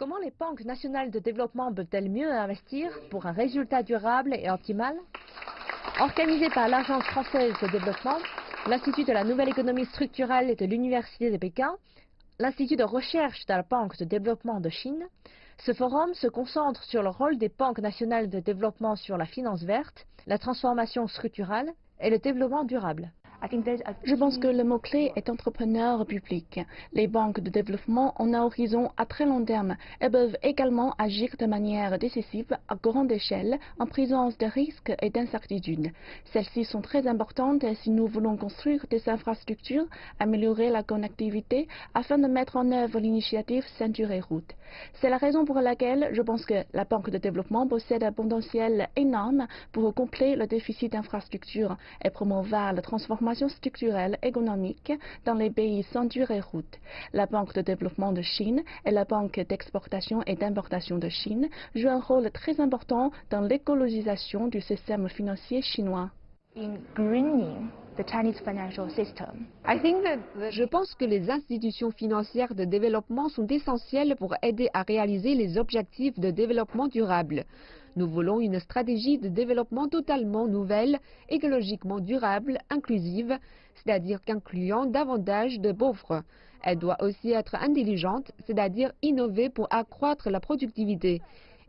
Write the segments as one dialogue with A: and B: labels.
A: Comment les banques nationales de développement peuvent-elles mieux investir pour un résultat durable et optimal? Organisé par l'Agence française de développement, l'Institut de la nouvelle économie structurelle de l'Université de Pékin, l'Institut de recherche de la Banque de développement de Chine, ce forum se concentre sur le rôle des banques nationales de développement sur la finance verte, la transformation structurelle et le développement durable.
B: Je pense que le mot-clé est entrepreneur public. Les banques de développement ont un horizon à très long terme. Elles peuvent également agir de manière décisive à grande échelle en présence de risques et d'incertitudes. Celles-ci sont très importantes si nous voulons construire des infrastructures, améliorer la connectivité afin de mettre en œuvre l'initiative Ceinture et Route. C'est la raison pour laquelle je pense que la banque de développement possède un potentiel énorme pour combler le déficit d'infrastructures et promouvoir la transformation structurelle économique dans les pays Ceinture et Route. La Banque de développement de Chine et la Banque d'exportation et d'importation de Chine jouent un rôle très important dans l'écologisation du système financier chinois.
A: Je pense que les institutions financières de développement sont essentielles pour aider à réaliser les objectifs de développement durable. Nous voulons une stratégie de développement totalement nouvelle, écologiquement durable, inclusive, c'est-à-dire qu'incluant davantage de pauvres. Elle doit aussi être intelligente, c'est-à-dire innover pour accroître la productivité.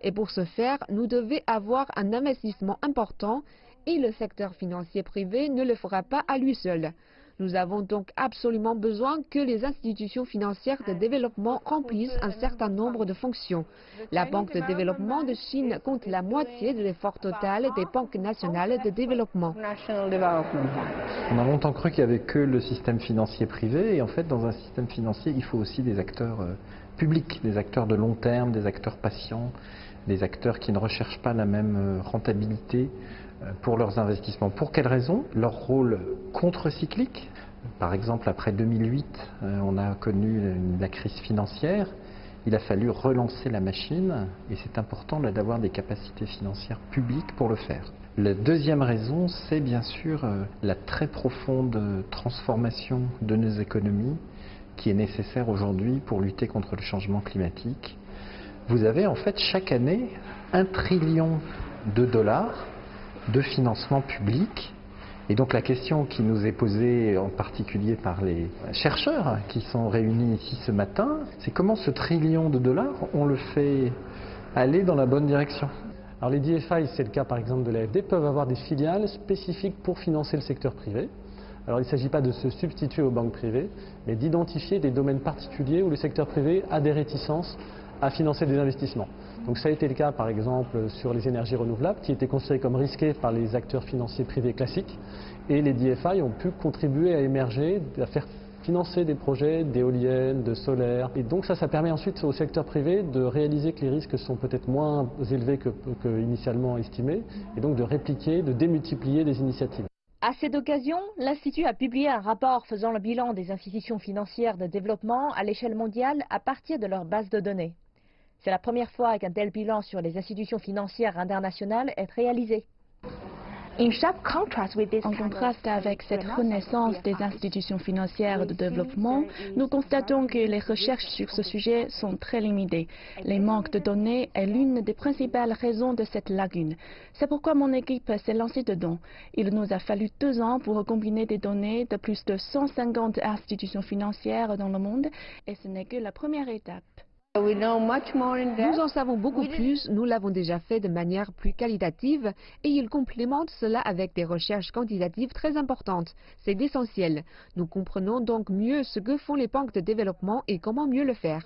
A: Et pour ce faire, nous devons avoir un investissement important et le secteur financier privé ne le fera pas à lui seul. Nous avons donc absolument besoin que les institutions financières de développement remplissent un certain nombre de fonctions. La Banque de développement de Chine compte la moitié de l'effort total des banques nationales de développement.
C: On a longtemps cru qu'il n'y avait que le système financier privé et en fait dans un système financier il faut aussi des acteurs publics, des acteurs de long terme, des acteurs patients, des acteurs qui ne recherchent pas la même rentabilité pour leurs investissements. Pour quelles raisons? Leur rôle contre-cyclique. Par exemple, après 2008, on a connu la crise financière. Il a fallu relancer la machine et c'est important d'avoir des capacités financières publiques pour le faire. La deuxième raison, c'est bien sûr la très profonde transformation de nos économies qui est nécessaire aujourd'hui pour lutter contre le changement climatique. Vous avez en fait chaque année 1 trillion de dollars de financement public. Et donc la question qui nous est posée en particulier par les chercheurs qui sont réunis ici ce matin, c'est comment ce trillion de dollars, on le fait aller dans la bonne direction.
D: Alors les DFI, c'est le cas par exemple de l'AFD, peuvent avoir des filiales spécifiques pour financer le secteur privé. Alors il ne s'agit pas de se substituer aux banques privées, mais d'identifier des domaines particuliers où le secteur privé a des réticences à financer des investissements. Donc ça a été le cas par exemple sur les énergies renouvelables qui étaient considérées comme risquées par les acteurs financiers privés classiques et les DFI ont pu contribuer à émerger, à faire financer des projets d'éoliennes, de solaire et donc ça permet ensuite au secteur privé de réaliser que les risques sont peut-être moins élevés que initialement estimés et donc de répliquer, de démultiplier des initiatives.
A: À cette occasion, l'Institut a publié un rapport faisant le bilan des institutions financières de développement à l'échelle mondiale à partir de leur base de données. C'est la première fois qu'un tel bilan sur les institutions financières internationales est réalisé.
B: En contraste avec cette renaissance des institutions financières de développement, nous constatons que les recherches sur ce sujet sont très limitées. Les manques de données est l'une des principales raisons de cette lagune. C'est pourquoi mon équipe s'est lancée dedans. Il nous a fallu 2 ans pour combiner des données de plus de 150 institutions financières dans le monde et ce n'est que la première étape.
A: Nous en savons beaucoup plus, nous l'avons déjà fait de manière plus qualitative et il complémente cela avec des recherches quantitatives très importantes. C'est essentiel. Nous comprenons donc mieux ce que font les banques de développement et comment mieux le faire.